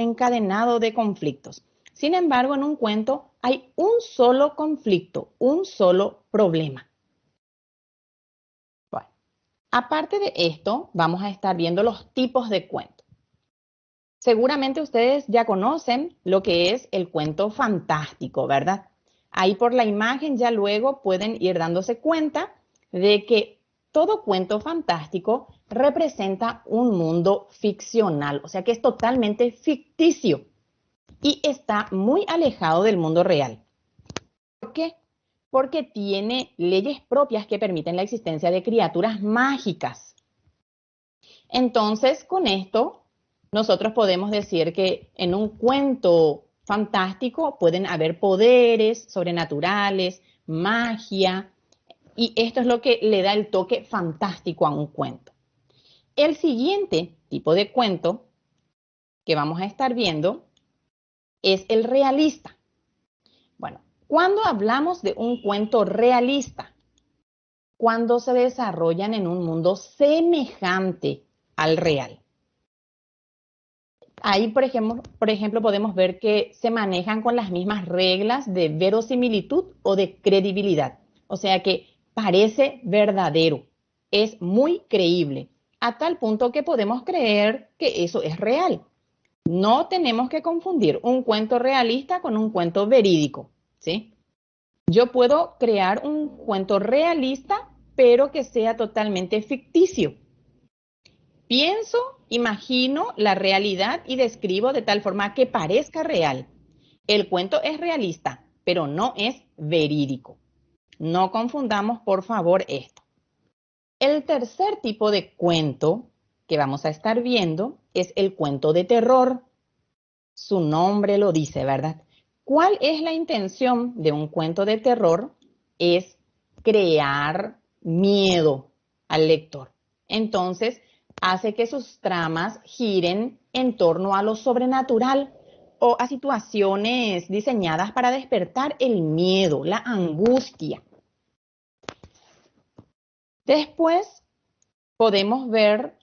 encadenado de conflictos. Sin embargo, en un cuento hay un solo conflicto, un solo problema. Bueno, aparte de esto, vamos a estar viendo los tipos de cuento. Seguramente ustedes ya conocen lo que es el cuento fantástico, ¿verdad? Ahí por la imagen ya luego pueden ir dándose cuenta de que todo cuento fantástico representa un mundo ficcional, o sea que es totalmente ficticio y está muy alejado del mundo real. ¿Por qué? Porque tiene leyes propias que permiten la existencia de criaturas mágicas. Entonces, con esto, nosotros podemos decir que en un cuento fantástico pueden haber poderes sobrenaturales, magia, y esto es lo que le da el toque fantástico a un cuento. El siguiente tipo de cuento que vamos a estar viendo es el realista. Bueno, cuando hablamos de un cuento realista, cuando se desarrollan en un mundo semejante al real. Ahí, por ejemplo, podemos ver que se manejan con las mismas reglas de verosimilitud o de credibilidad. O sea que parece verdadero, es muy creíble, a tal punto que podemos creer que eso es real. No tenemos que confundir un cuento realista con un cuento verídico, ¿sí? Yo puedo crear un cuento realista, pero que sea totalmente ficticio. Pienso, imagino la realidad y describo de tal forma que parezca real. El cuento es realista, pero no es verídico. No confundamos, por favor, esto. El tercer tipo de cuento que vamos a estar viendo es el cuento de terror. Su nombre lo dice, ¿verdad? ¿Cuál es la intención de un cuento de terror? Es crear miedo al lector. Entonces, hace que sus tramas giren en torno a lo sobrenatural o a situaciones diseñadas para despertar el miedo, la angustia. Después podemos ver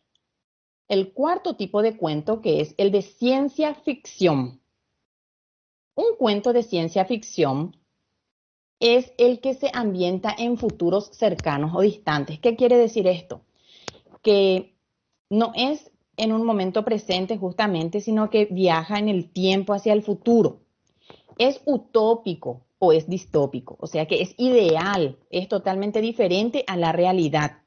el cuarto tipo de cuento, que es el de ciencia ficción. Un cuento de ciencia ficción es el que se ambienta en futuros cercanos o distantes. ¿Qué quiere decir esto? Que no es en un momento presente justamente, sino que viaja en el tiempo hacia el futuro. Es utópico o es distópico, o sea que es ideal, es totalmente diferente a la realidad.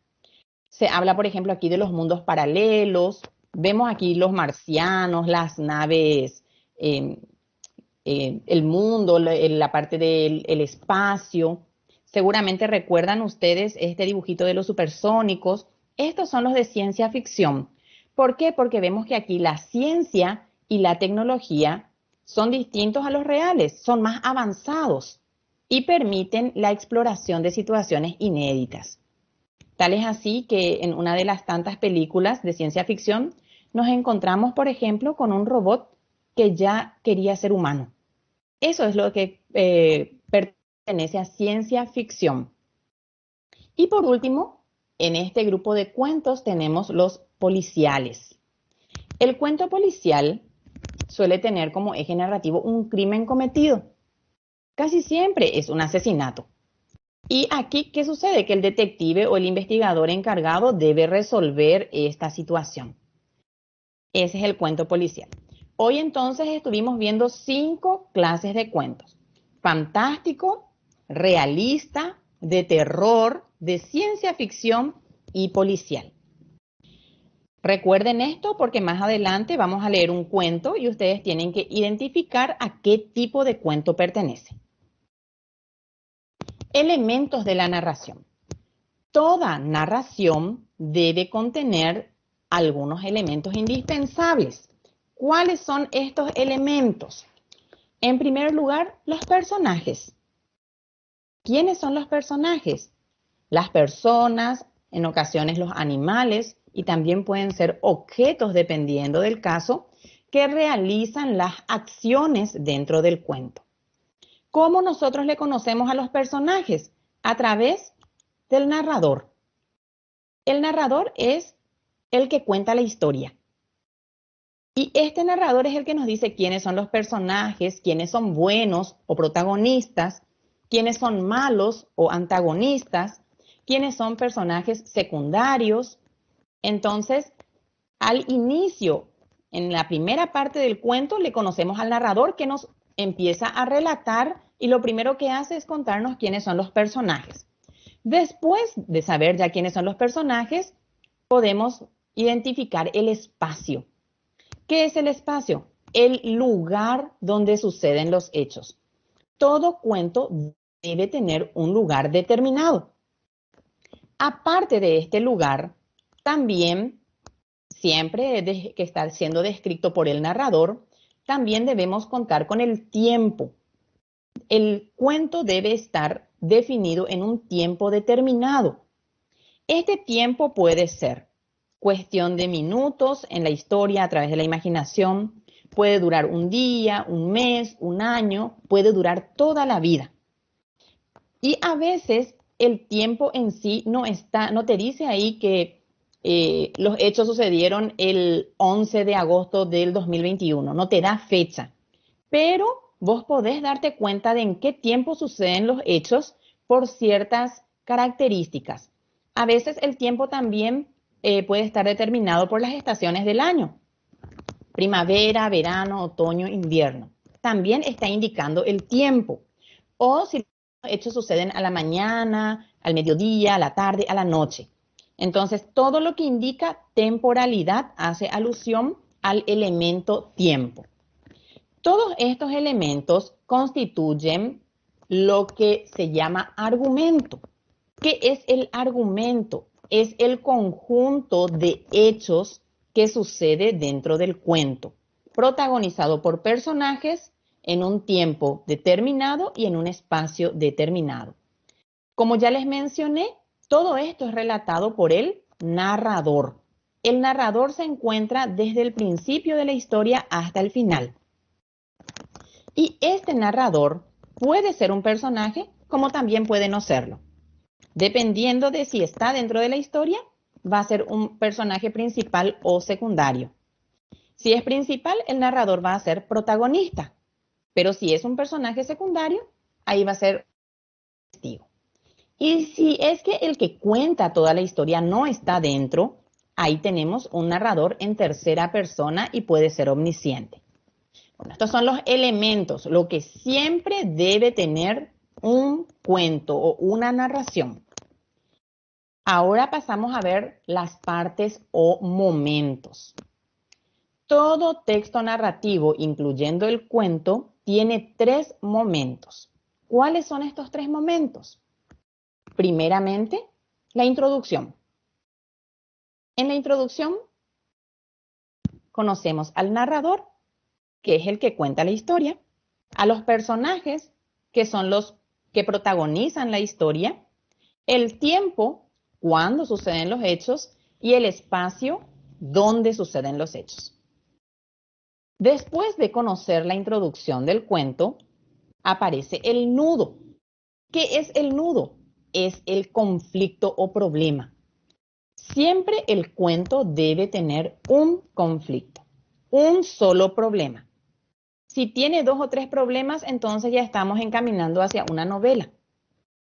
Se habla, por ejemplo, aquí de los mundos paralelos, vemos aquí los marcianos, las naves, el mundo, la parte del espacio. Seguramente recuerdan ustedes este dibujito de los supersónicos. Estos son los de ciencia ficción. ¿Por qué? Porque vemos que aquí la ciencia y la tecnología son distintos a los reales, son más avanzados y permiten la exploración de situaciones inéditas. Tal es así que en una de las tantas películas de ciencia ficción nos encontramos, por ejemplo, con un robot que ya quería ser humano. Eso es lo que pertenece a ciencia ficción. Y por último, en este grupo de cuentos tenemos los policiales. El cuento policial suele tener como eje narrativo un crimen cometido. Casi siempre es un asesinato. Y aquí, ¿qué sucede? Que el detective o el investigador encargado debe resolver esta situación. Ese es el cuento policial. Hoy entonces estuvimos viendo 5 clases de cuentos. Fantástico, realista, de terror, de ciencia ficción y policial. Recuerden esto porque más adelante vamos a leer un cuento y ustedes tienen que identificar a qué tipo de cuento pertenece. Elementos de la narración. Toda narración debe contener algunos elementos indispensables. ¿Cuáles son estos elementos? En primer lugar, los personajes. ¿Quiénes son los personajes? Las personas, en ocasiones los animales y también pueden ser objetos, dependiendo del caso, que realizan las acciones dentro del cuento. ¿Cómo nosotros le conocemos a los personajes? A través del narrador. El narrador es el que cuenta la historia. Y este narrador es el que nos dice quiénes son los personajes, quiénes son buenos o protagonistas, quiénes son malos o antagonistas, quiénes son personajes secundarios. Entonces, al inicio, en la primera parte del cuento, le conocemos al narrador que nos empieza a relatar y lo primero que hace es contarnos quiénes son los personajes. Después de saber ya quiénes son los personajes, podemos identificar el espacio. ¿Qué es el espacio? El lugar donde suceden los hechos. Todo cuento debe tener un lugar determinado. Aparte de este lugar, también siempre que está siendo descrito por el narrador, también debemos contar con el tiempo. El cuento debe estar definido en un tiempo determinado. Este tiempo puede ser cuestión de minutos en la historia a través de la imaginación, puede durar un día, un mes, un año, puede durar toda la vida. Y a veces el tiempo en sí no te dice ahí que los hechos sucedieron el 11 de agosto del 2021, no te da fecha, pero vos podés darte cuenta de en qué tiempo suceden los hechos por ciertas características. A veces el tiempo también puede estar determinado por las estaciones del año, primavera, verano, otoño, invierno. También está indicando el tiempo. O si los hechos suceden a la mañana, al mediodía, a la tarde, a la noche. Entonces, todo lo que indica temporalidad hace alusión al elemento tiempo. Todos estos elementos constituyen lo que se llama argumento. ¿Qué es el argumento? Es el conjunto de hechos que sucede dentro del cuento, protagonizado por personajes en un tiempo determinado y en un espacio determinado. Como ya les mencioné, todo esto es relatado por el narrador. El narrador se encuentra desde el principio de la historia hasta el final. Y este narrador puede ser un personaje como también puede no serlo. Dependiendo de si está dentro de la historia, va a ser un personaje principal o secundario. Si es principal, el narrador va a ser protagonista. Pero si es un personaje secundario, ahí va a ser testigo. Y si es que el que cuenta toda la historia no está dentro, ahí tenemos un narrador en tercera persona y puede ser omnisciente. Bueno, estos son los elementos, lo que siempre debe tener un cuento o una narración. Ahora pasamos a ver las partes o momentos. Todo texto narrativo, incluyendo el cuento, tiene 3 momentos. ¿Cuáles son estos 3 momentos? Primeramente, la introducción. En la introducción conocemos al narrador, que es el que cuenta la historia, a los personajes, que son los que protagonizan la historia, el tiempo, cuando suceden los hechos, y el espacio, donde suceden los hechos. Después de conocer la introducción del cuento, aparece el nudo. ¿Qué es el nudo? Es el conflicto o problema. Siempre el cuento debe tener un conflicto, un solo problema. Si tiene 2 o 3 problemas, entonces ya estamos encaminando hacia una novela.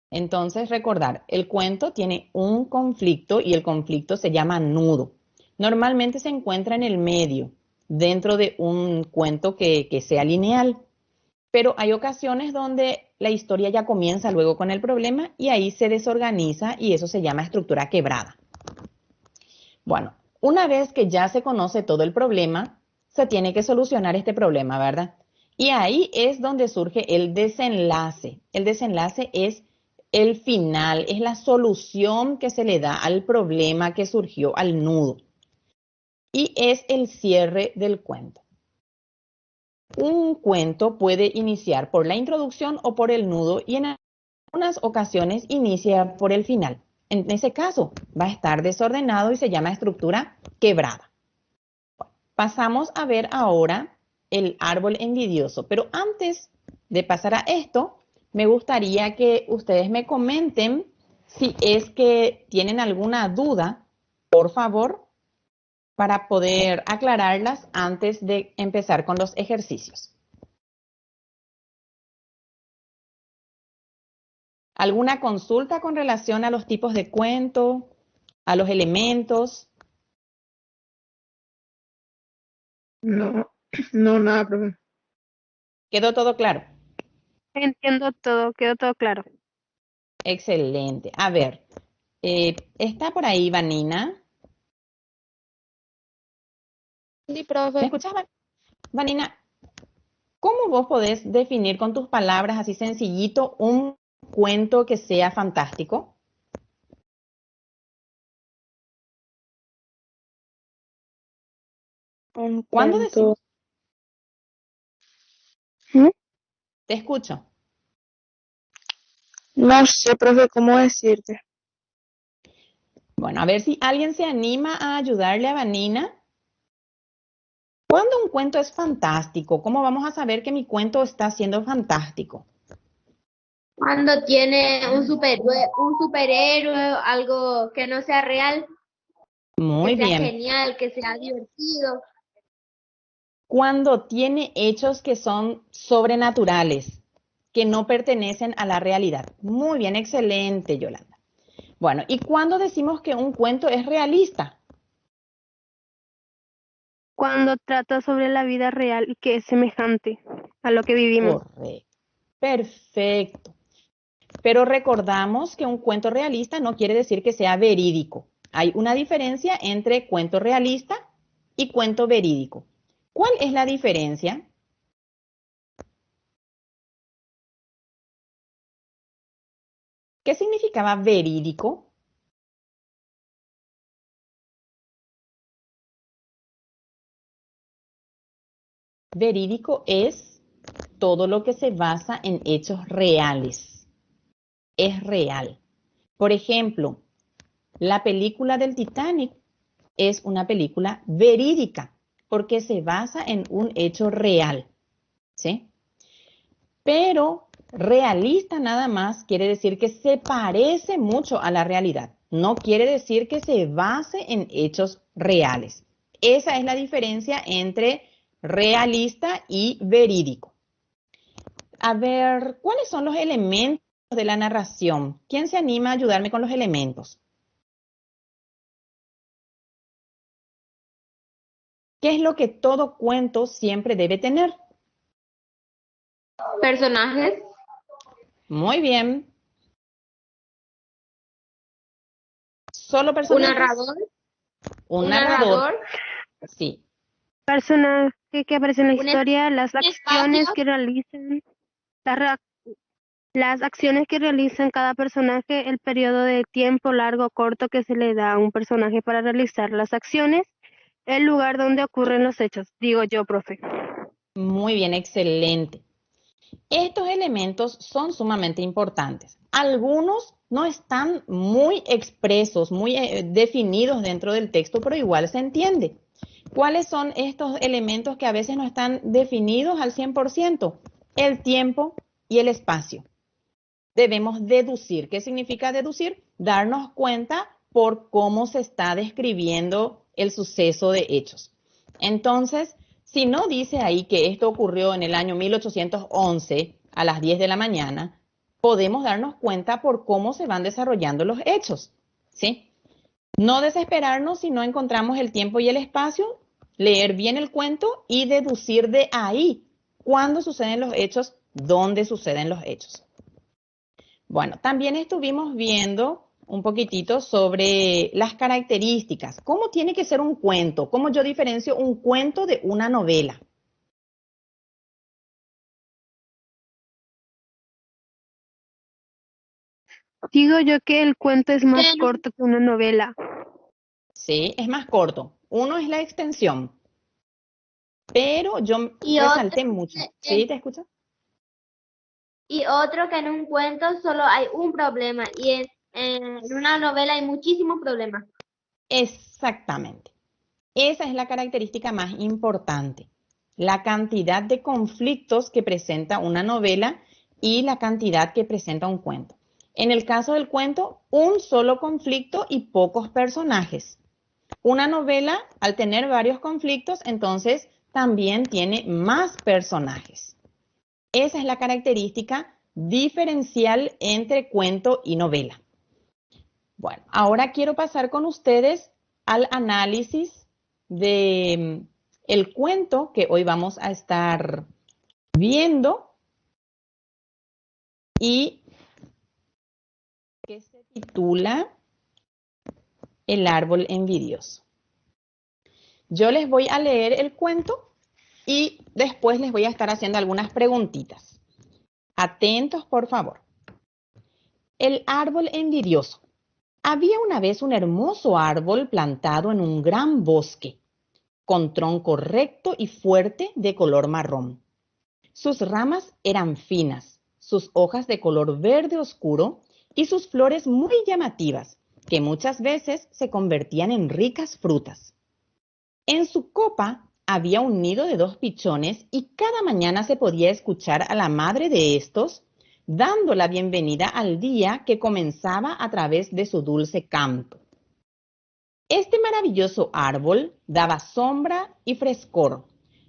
Entonces, recordar, el cuento tiene un conflicto y el conflicto se llama nudo. Normalmente se encuentra en el medio, dentro de un cuento que sea lineal. Pero hay ocasiones donde la historia ya comienza luego con el problema y ahí se desorganiza y eso se llama estructura quebrada. Bueno, una vez que ya se conoce todo el problema, se tiene que solucionar este problema, ¿verdad? Y ahí es donde surge el desenlace. El desenlace es el final, es la solución que se le da al problema que surgió, al nudo. Y es el cierre del cuento. Un cuento puede iniciar por la introducción o por el nudo y en algunas ocasiones inicia por el final. En ese caso va a estar desordenado y se llama estructura quebrada. Pasamos a ver ahora el árbol envidioso, pero antes de pasar a esto, me gustaría que ustedes me comenten si es que tienen alguna duda, por favor, para poder aclararlas antes de empezar con los ejercicios. ¿Alguna consulta con relación a los tipos de cuento, a los elementos? No, no, nada, profe. ¿Quedó todo claro? Entiendo todo, quedó todo claro. Excelente. A ver, ¿está por ahí Vanina? Sí, ¿Me profe. escuchas, Vanina? ¿Cómo vos podés definir con tus palabras así sencillito un cuento que sea fantástico? Un ¿Cuándo cuento. decimos? ¿Mm? Te escucho. No sé, profe, cómo decirte. Bueno, a ver si alguien se anima a ayudarle a Vanina. ¿Cuándo un cuento es fantástico? ¿Cómo vamos a saber que mi cuento está siendo fantástico? Cuando tiene un superhéroe, algo que no sea real, Muy que sea bien. genial, que sea divertido. Cuando tiene hechos que son sobrenaturales, que no pertenecen a la realidad. Muy bien, excelente, Yolanda. Bueno, ¿y cuándo decimos que un cuento es realista? Cuando trata sobre la vida real y que es semejante a lo que vivimos. Correcto. Perfecto. Pero recordamos que un cuento realista no quiere decir que sea verídico. Hay una diferencia entre cuento realista y cuento verídico. ¿Cuál es la diferencia? ¿Qué significaba verídico? Verídico es todo lo que se basa en hechos reales. Es real. Por ejemplo, la película del Titanic es una película verídica porque se basa en un hecho real, ¿sí? Pero realista nada más quiere decir que se parece mucho a la realidad. No quiere decir que se base en hechos reales. Esa es la diferencia entre realista y verídico. A ver, ¿cuáles son los elementos de la narración? ¿Quién se anima a ayudarme con los elementos? ¿Qué es lo que todo cuento siempre debe tener? Personajes, Muy bien. ¿Solo un personajes? narrador, Un un narrador. narrador, Sí. Personaje que aparece en la un historia, las acciones espacio, que realizan, las acciones que realizan cada personaje, el periodo de tiempo largo o corto que se le da a un personaje para realizar las acciones, el lugar donde ocurren los hechos. Digo yo, profe. Muy bien, excelente. Estos elementos son sumamente importantes. Algunos no están muy expresos, muy definidos dentro del texto, pero igual se entiende. ¿Cuáles son estos elementos que a veces no están definidos al 100%? El tiempo y el espacio. Debemos deducir. ¿Qué significa deducir? Darnos cuenta por cómo se está describiendo el suceso de hechos. Entonces, si no dice ahí que esto ocurrió en el año 1811 a las 10 de la mañana, podemos darnos cuenta por cómo se van desarrollando los hechos, ¿sí? No desesperarnos si no encontramos el tiempo y el espacio, leer bien el cuento y deducir de ahí cuándo suceden los hechos, dónde suceden los hechos. Bueno, también estuvimos viendo un poquitito sobre las características. ¿Cómo tiene que ser un cuento? ¿Cómo yo diferencio un cuento de una novela? Digo yo que el cuento es más que corto que una novela. Sí, es más corto. Uno es la extensión, pero yo y resalté otro, mucho. que- ¿Sí? ¿Te escuchas? y otro que en un cuento solo hay un problema y en una novela hay muchísimos problemas. Exactamente. Esa es la característica más importante. La cantidad de conflictos que presenta una novela y la cantidad que presenta un cuento. En el caso del cuento, un solo conflicto y pocos personajes. Una novela, al tener varios conflictos, entonces también tiene más personajes. Esa es la característica diferencial entre cuento y novela. Bueno, ahora quiero pasar con ustedes al análisis de el cuento que hoy vamos a estar viendo y que se titula El árbol envidioso. Yo les voy a leer el cuento y después les voy a estar haciendo algunas preguntitas. Atentos, por favor. El árbol envidioso. Había una vez un hermoso árbol plantado en un gran bosque, con tronco recto y fuerte de color marrón. Sus ramas eran finas, sus hojas de color verde oscuro y sus flores muy llamativas, que muchas veces se convertían en ricas frutas. En su copa había un nido de 2 pichones y cada mañana se podía escuchar a la madre de estos dando la bienvenida al día que comenzaba a través de su dulce canto. Este maravilloso árbol daba sombra y frescor.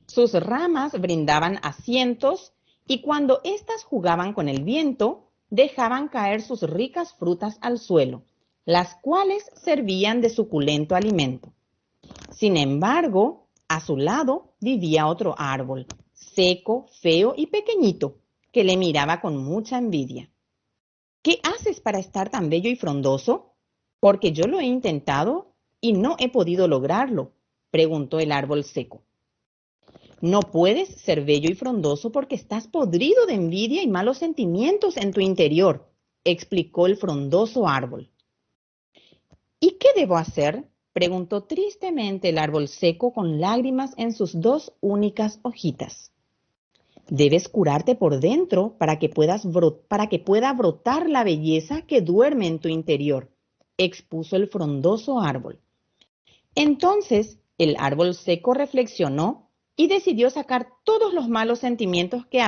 Sus ramas brindaban asientos y cuando éstas jugaban con el viento, dejaban caer sus ricas frutas al suelo, las cuales servían de suculento alimento. Sin embargo, a su lado vivía otro árbol, seco, feo y pequeñito, que le miraba con mucha envidia. ¿Qué haces para estar tan bello y frondoso? Porque yo lo he intentado y no he podido lograrlo, preguntó el árbol seco. No puedes ser bello y frondoso porque estás podrido de envidia y malos sentimientos en tu interior, explicó el frondoso árbol. ¿Y qué debo hacer? Preguntó tristemente el árbol seco con lágrimas en sus 2 únicas hojitas. Debes curarte por dentro para que pueda brotar la belleza que duerme en tu interior, expuso el frondoso árbol. Entonces el árbol seco reflexionó y decidió sacar todos los malos sentimientos que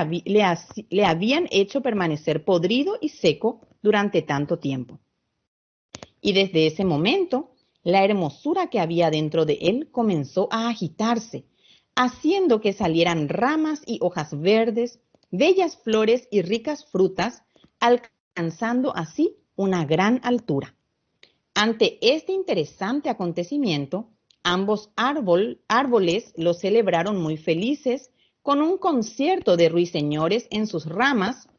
le habían hecho permanecer podrido y seco durante tanto tiempo. Y desde ese momento, la hermosura que había dentro de él comenzó a agitarse, haciendo que salieran ramas y hojas verdes, bellas flores y ricas frutas, alcanzando así una gran altura. Ante este interesante acontecimiento, ambos árboles lo celebraron muy felices con un concierto de ruiseñores en sus ramas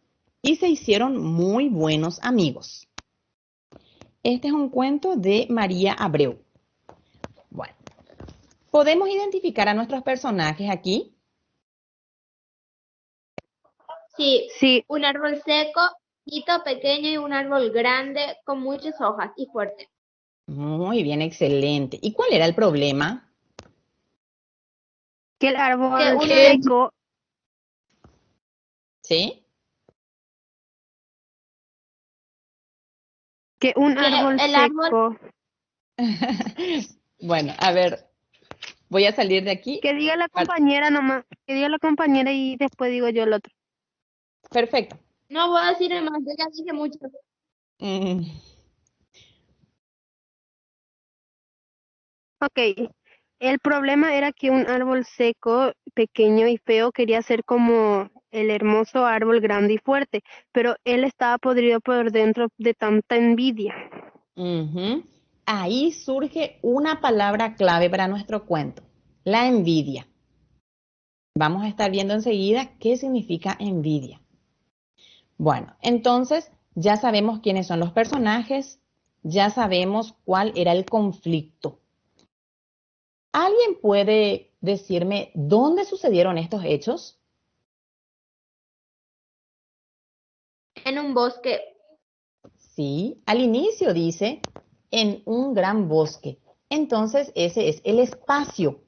y se hicieron muy buenos amigos. Este es un cuento de María Abreu. Bueno, ¿podemos identificar a nuestros personajes aquí? Sí, Sí, un árbol seco, hito pequeño y un árbol grande con muchas hojas y fuerte. Muy bien, excelente. ¿Y cuál era el problema? que el Que árbol uno seco, ¿Sí? que un que árbol el árbol, seco, Bueno, a ver, voy a salir de aquí. que diga la compañera nomás, que diga la compañera y después digo yo el otro. Perfecto. no voy a decir más, yo ya dije mucho. Mm, Ok, el problema era que un árbol seco, pequeño y feo quería ser como el hermoso árbol grande y fuerte, pero él estaba podrido por dentro de tanta envidia. ujú. Ahí surge una palabra clave para nuestro cuento, la envidia. Vamos a estar viendo enseguida qué significa envidia. Bueno, entonces ya sabemos quiénes son los personajes, ya sabemos cuál era el conflicto. ¿Alguien puede decirme dónde sucedieron estos hechos? En un bosque. Sí, al inicio dice en un gran bosque. Entonces ese es el espacio.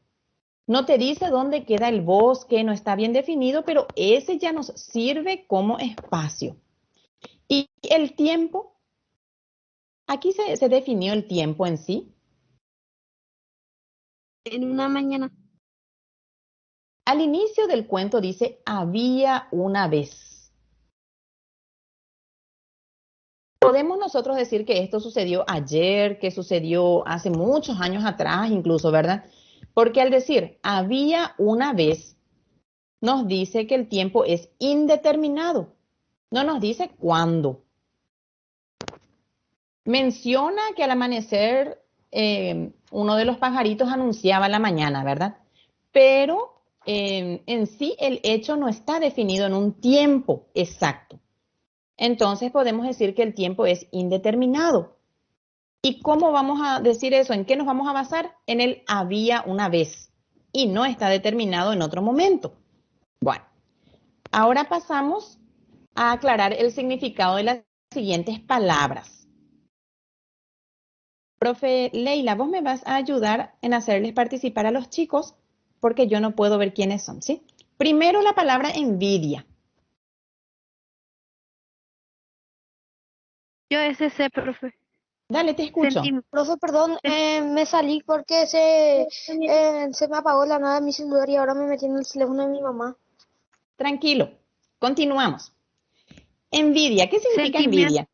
No te dice dónde queda el bosque, no está bien definido, pero ese ya nos sirve como espacio. Y el tiempo, aquí se definió el tiempo en sí. En una mañana. Al inicio del cuento dice, había una vez. Podemos nosotros decir que esto sucedió ayer, que sucedió hace muchos años atrás incluso, ¿verdad? Porque al decir había una vez, nos dice que el tiempo es indeterminado, no nos dice cuándo. Menciona que al amanecer uno de los pajaritos anunciaba la mañana, ¿verdad? Pero en sí el hecho no está definido en un tiempo exacto. Entonces podemos decir que el tiempo es indeterminado. ¿Y cómo vamos a decir eso? ¿En qué nos vamos a basar? En el había una vez y no está determinado en otro momento. Bueno, ahora pasamos a aclarar el significado de las siguientes palabras. Profe Leila, vos me vas a ayudar en hacerles participar a los chicos porque yo no puedo ver quiénes son, ¿sí? Primero la palabra envidia. Yo ese sé, profe. Dale, te escucho. Profe, perdón, me salí porque se me apagó la nada mi celular y ahora me metí en el teléfono de mi mamá. Tranquilo, continuamos. Envidia, ¿qué significa envidia?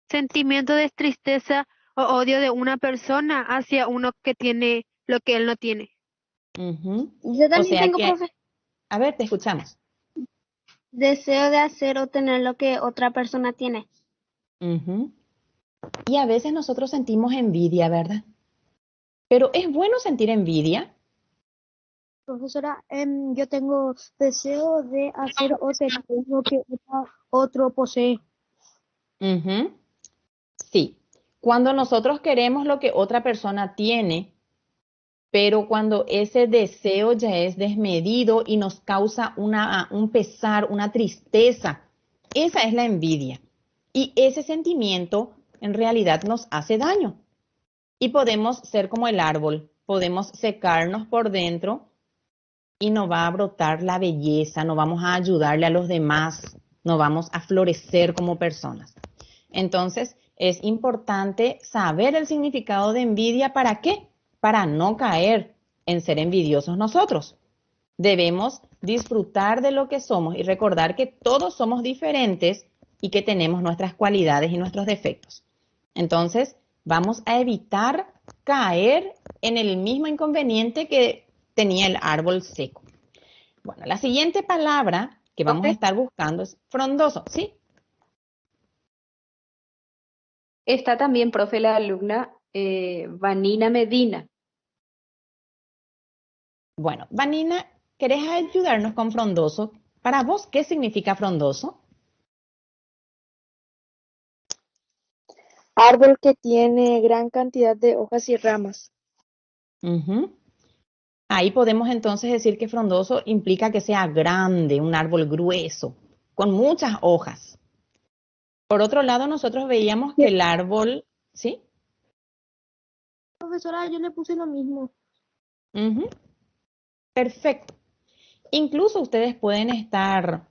Sentimiento de tristeza o odio de una persona hacia uno que tiene lo que él no tiene. Ujú. Yo O también sea tengo, que, profe. a ver, te escuchamos. Deseo de hacer o tener lo que otra persona tiene. Ujú. Y a veces nosotros sentimos envidia, ¿verdad? Pero ¿es bueno sentir envidia? Profesora, yo tengo deseo de hacer o tener lo que otro posee. Ujú. Sí. Cuando nosotros queremos lo que otra persona tiene, pero cuando ese deseo ya es desmedido y nos causa un pesar, una tristeza, esa es la envidia. Y ese sentimiento en realidad nos hace daño. Y podemos ser como el árbol, podemos secarnos por dentro y no va a brotar la belleza, no vamos a ayudarle a los demás, no vamos a florecer como personas. Entonces, es importante saber el significado de envidia. ¿Para qué? Para no caer en ser envidiosos nosotros. Debemos disfrutar de lo que somos y recordar que todos somos diferentes y que tenemos nuestras cualidades y nuestros defectos. Entonces, vamos a evitar caer en el mismo inconveniente que tenía el árbol seco. Bueno, la siguiente palabra que vamos a estar buscando es frondoso, ¿sí? Está también, profe, la alumna Vanina Medina. Bueno, Vanina, ¿querés ayudarnos con frondoso? Para vos, ¿qué significa frondoso? Árbol que tiene gran cantidad de hojas y ramas. Ujú. Ahí podemos entonces decir que frondoso implica que sea grande, un árbol grueso, con muchas hojas. Por otro lado, nosotros veíamos que el árbol, ¿sí? Profesora, yo le puse lo mismo. Ujú. Perfecto. Incluso ustedes pueden estar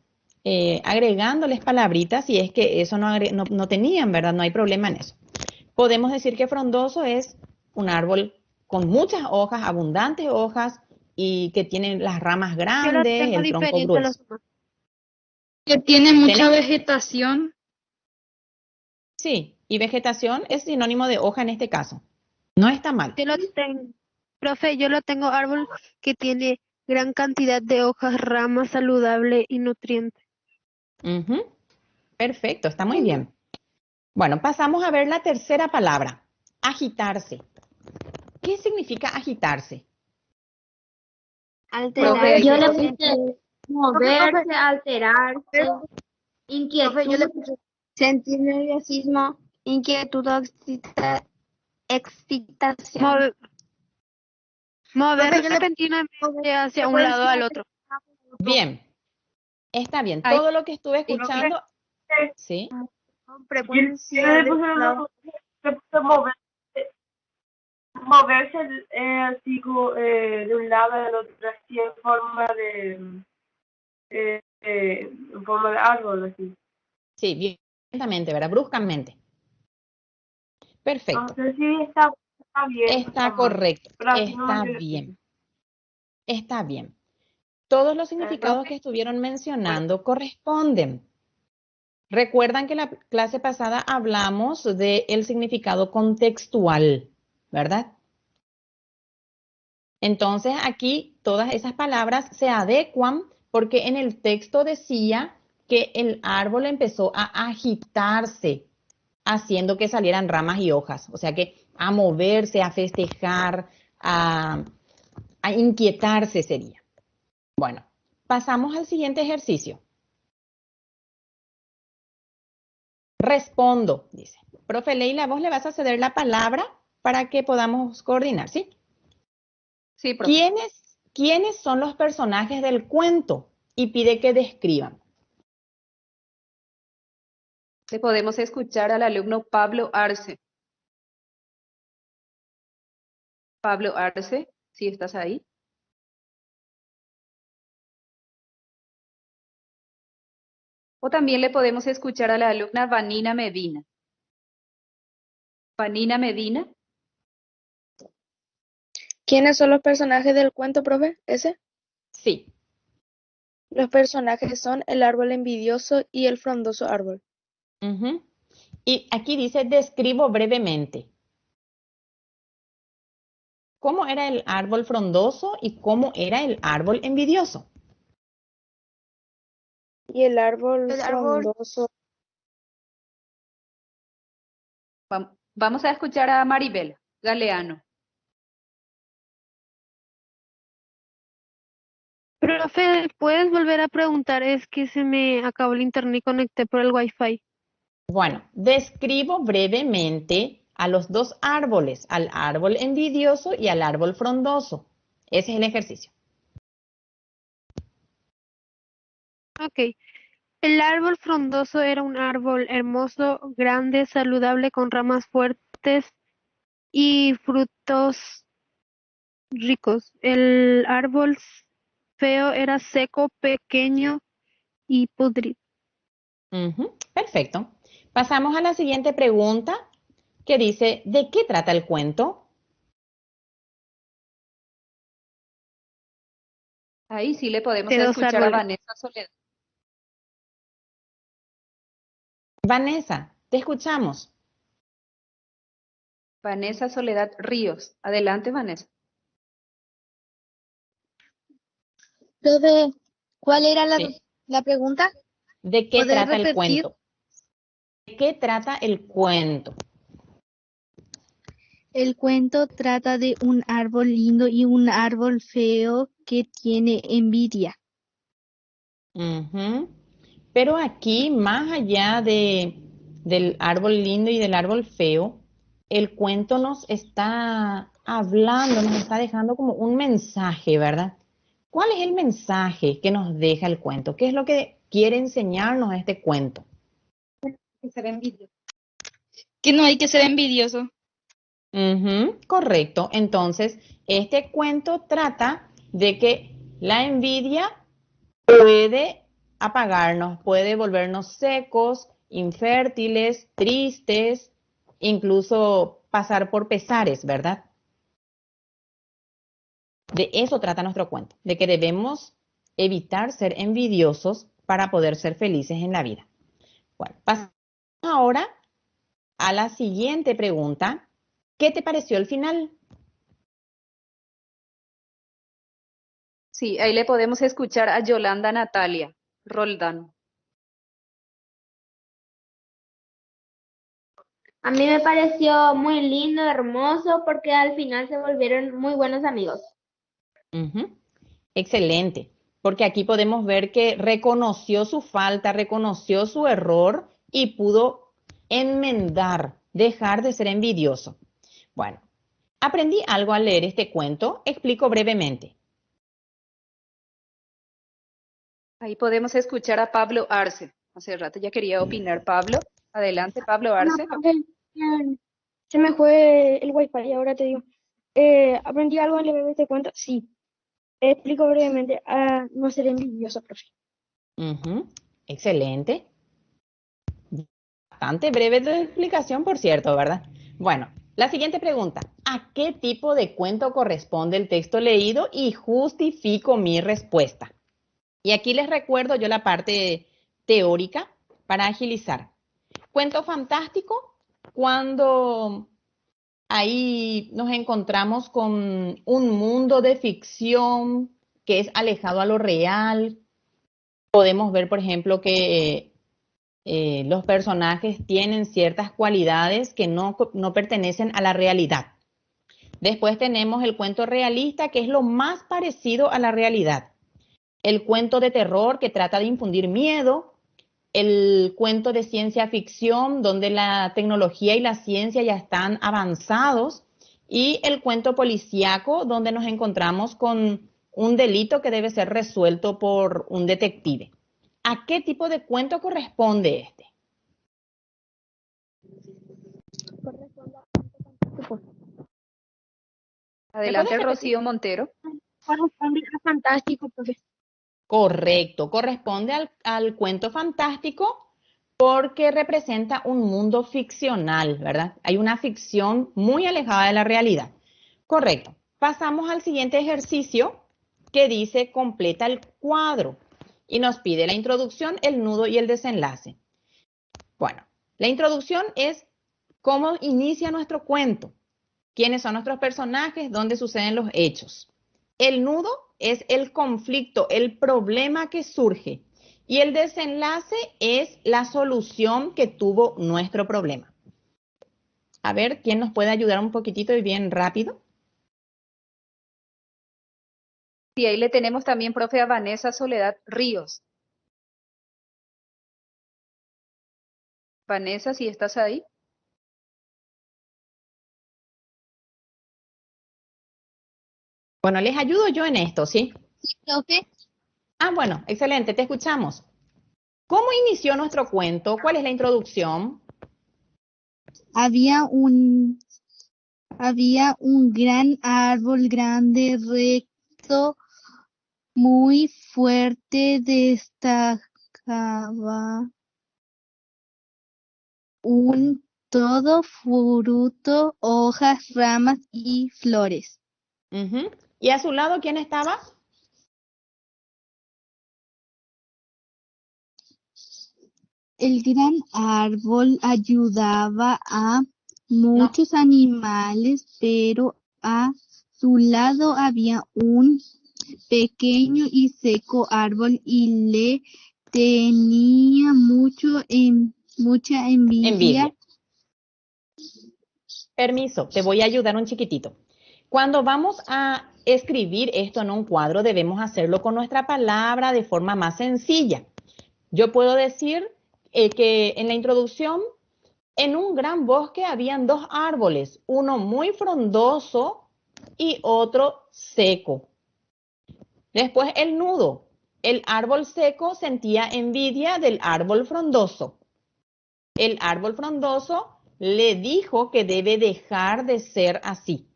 agregándoles palabritas si es que eso no tenían, ¿verdad? No hay problema en eso. Podemos decir que frondoso es un árbol con muchas hojas, abundantes hojas y que tiene las ramas Yo lo grandes, tengo el tronco diferente a los grueso. demás. Que tiene mucha ¿Tenés? vegetación. Sí, y vegetación es sinónimo de hoja en este caso. No está mal. Yo lo tengo, profe, yo lo tengo árbol que tiene gran cantidad de hojas, ramas saludables y nutrientes. Ujú. Perfecto, está muy bien. Bueno, pasamos a ver la tercera palabra, agitarse. ¿Qué significa agitarse? Alterar. Yo le puse Profe, moverse, alterarse, profe, yo le inquietud. puse sentir nerviosismo, inquietud o excitación. Mover Profe, yo le repentinamente hacia un puedes lado al otro. Bien, está bien. Ay, Todo lo que estuve escuchando, ¿sí? con frecuencia de lado. Moverse así de un lado al otro, así en forma de árbol, así. Sí, violentamente, ¿verdad? Bruscamente. Perfecto. No sé si está bien. Está correcto. Pero así no Está me bien. Está bien. Todos los significados profe, que estuvieron mencionando corresponden. Recuerdan que la clase pasada hablamos del significado contextual, ¿verdad? Entonces aquí todas esas palabras se adecuan porque en el texto decía que el árbol empezó a agitarse, haciendo que salieran ramas y hojas. O sea que a moverse, a festejar, a inquietarse sería. Bueno, pasamos al siguiente ejercicio. Respondo, dice. Profe Leila, vos le vas a ceder la palabra para que podamos coordinar, ¿sí? Sí, profe. ¿Quiénes son los personajes del cuento? Y pide que describan. Le podemos escuchar al alumno Pablo Arce. Pablo Arce, si estás ahí. O también le podemos escuchar a la alumna Vanina Medina. Vanina Medina. ¿Quiénes son los personajes del cuento, profe? ¿Ese? Sí. Los personajes son el árbol envidioso y el frondoso árbol. Uh-huh. Y aquí dice, describo brevemente. ¿Cómo era el árbol frondoso y cómo era el árbol envidioso? Y el árbol frondoso. Vamos a escuchar a Maribel Galeano. Profe, ¿puedes volver a preguntar? Es que se me acabó el internet y conecté por el Wi-Fi. Bueno, describo brevemente a los dos árboles, al árbol envidioso y al árbol frondoso. Ese es el ejercicio. Ok. El árbol frondoso era un árbol hermoso, grande, saludable, con ramas fuertes y frutos ricos. El árbol feo era seco, pequeño y podrido. Perfecto. Pasamos a la siguiente pregunta que dice, ¿de qué trata el cuento? Ahí sí le podemos De dos escuchar a árboles. Vanessa Soledad. Vanessa, te escuchamos. Vanessa Soledad Ríos. Adelante, Vanessa. Profe, ¿cuál era Sí. la pregunta? ¿De qué ¿Podés trata el repetir? cuento? ¿De qué trata el cuento? El cuento trata de un árbol lindo y un árbol feo que tiene envidia. Ujú. Pero aquí, más allá del árbol lindo y del árbol feo, el cuento nos está hablando, nos está dejando como un mensaje, ¿verdad? ¿Cuál es el mensaje que nos deja el cuento? ¿Qué es lo que quiere enseñarnos este cuento? Que no hay que ser envidioso. Correcto. Entonces, este cuento trata de que la envidia puede apagarnos, puede volvernos secos, infértiles, tristes, incluso pasar por pesares, ¿verdad? De eso trata nuestro cuento, de que debemos evitar ser envidiosos para poder ser felices en la vida. Bueno, pasamos ahora a la siguiente pregunta. ¿Qué te pareció el final? Sí, ahí le podemos escuchar a Yolanda Natalia Roldán. A mí me pareció muy lindo, hermoso, porque al final se volvieron muy buenos amigos. Excelente, porque aquí podemos ver que reconoció su falta, reconoció su error y pudo enmendar, dejar de ser envidioso. Bueno, aprendí algo al leer este cuento, explico brevemente. Ahí podemos escuchar a Pablo Arce. Hace rato ya quería opinar Pablo. Adelante, Pablo Arce. Se me fue el wifi, ahora te digo. ¿Aprendí algo al leer este cuento? Sí. Explico brevemente a no ser envidioso, profe. Excelente. Bastante breve tu explicación, por cierto, ¿verdad? Bueno, la siguiente pregunta. ¿A qué tipo de cuento corresponde el texto leído? Y justifico mi respuesta. Y aquí les recuerdo yo la parte teórica para agilizar. Cuento fantástico, cuando ahí nos encontramos con un mundo de ficción que es alejado a lo real. Podemos ver, por ejemplo, que los personajes tienen ciertas cualidades que no pertenecen a la realidad. Después tenemos el cuento realista, que es lo más parecido a la realidad. El cuento de terror, que trata de infundir miedo. El cuento de ciencia ficción, donde la tecnología y la ciencia ya están avanzados. Y el cuento policíaco, donde nos encontramos con un delito que debe ser resuelto por un detective. ¿A qué tipo de cuento corresponde este? Corresponde a cuento fantástico. Adelante, repetir? Rocío Montero. Corresponde a fantástico, profe. Correcto, corresponde al cuento fantástico porque representa un mundo ficcional, ¿verdad? Hay una ficción muy alejada de la realidad. Correcto. Pasamos al siguiente ejercicio que dice completa el cuadro y nos pide la introducción, el nudo y el desenlace. Bueno, la introducción es cómo inicia nuestro cuento, quiénes son nuestros personajes, dónde suceden los hechos. El nudo es el conflicto, el problema que surge. Y el desenlace es la solución que tuvo nuestro problema. A ver, ¿quién nos puede ayudar un poquitito y bien rápido? Y ahí le tenemos también, profe, a Vanessa Soledad Ríos. Vanessa, si estás ahí. Bueno, les ayudo yo en esto, ¿sí? Profe, Ah, bueno, excelente, te escuchamos. ¿Cómo inició nuestro cuento? ¿Cuál es la introducción? había un gran árbol grande, recto, muy fuerte, destacaba un todo fruto, hojas, ramas y flores. Ujú. ¿Y a su lado quién estaba? El gran árbol ayudaba a No, muchos animales, pero a su lado había un pequeño y seco árbol y le tenía mucha envidia. envidia. Permiso, te voy a ayudar un chiquitito. Cuando vamos a escribir esto en un cuadro, debemos hacerlo con nuestra palabra de forma más sencilla. Yo puedo decir que en la introducción, en un gran bosque habían dos árboles, uno muy frondoso y otro seco. Después el nudo. El árbol seco sentía envidia del árbol frondoso. El árbol frondoso le dijo que debe dejar de ser así.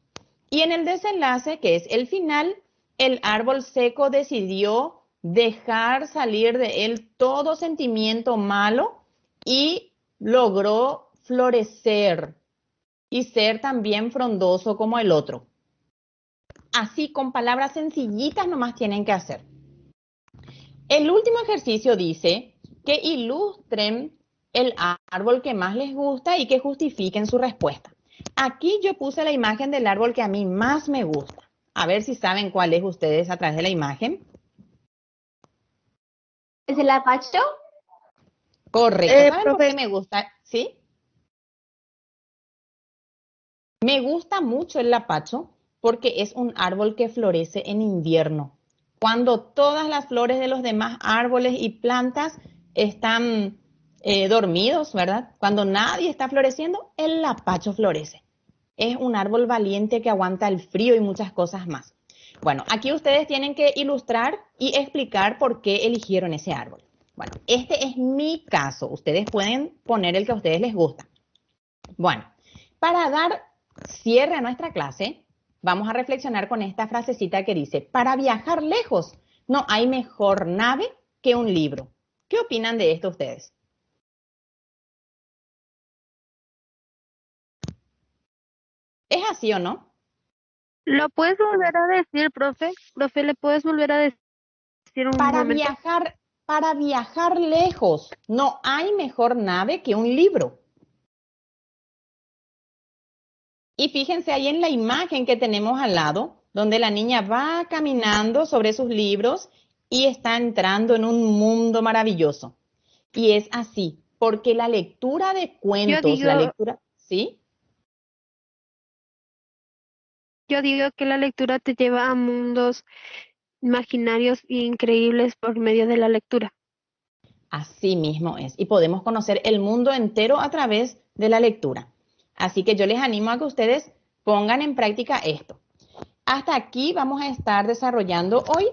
Y en el desenlace, que es el final, el árbol seco decidió dejar salir de él todo sentimiento malo y logró florecer y ser también frondoso como el otro. Así, con palabras sencillitas nomás tienen que hacer. El último ejercicio dice que ilustren el árbol que más les gusta y que justifiquen su respuesta. Aquí yo puse la imagen del árbol que a mí más me gusta. A ver si saben cuál es ustedes a través de la imagen. ¿Es el apacho? Correcto. ¿Saben por profe, qué me gusta? ¿Sí? Me gusta mucho el lapacho porque es un árbol que florece en invierno. Cuando todas las flores de los demás árboles y plantas están dormidos, ¿verdad? Cuando nadie está floreciendo, el lapacho florece. Es un árbol valiente que aguanta el frío y muchas cosas más. Bueno, aquí ustedes tienen que ilustrar y explicar por qué eligieron ese árbol. Bueno, este es mi caso. Ustedes pueden poner el que a ustedes les gusta. Bueno, para dar cierre a nuestra clase, vamos a reflexionar con esta frasecita que dice, para viajar lejos no hay mejor nave que un libro. ¿Qué opinan de esto ustedes? ¿Es así o no? ¿Lo puedes volver a decir, profe? Profe, ¿le puedes volver a decir un Para momento? para viajar lejos. No hay mejor nave que un libro. Y fíjense ahí en la imagen que tenemos al lado, donde la niña va caminando sobre sus libros y está entrando en un mundo maravilloso. Y es así, porque la lectura de cuentos, la lectura, ¿sí? Yo digo que la lectura te lleva a mundos imaginarios e increíbles por medio de la lectura. Así mismo es. Y podemos conocer el mundo entero a través de la lectura. Así que yo les animo a que ustedes pongan en práctica esto. Hasta aquí vamos a estar desarrollando hoy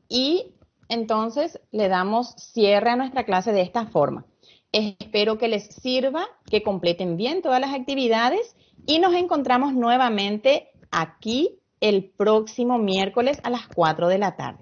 y entonces le damos cierre a nuestra clase de esta forma. Espero que les sirva, que completen bien todas las actividades y nos encontramos nuevamente aquí el próximo miércoles a las 4 de la tarde.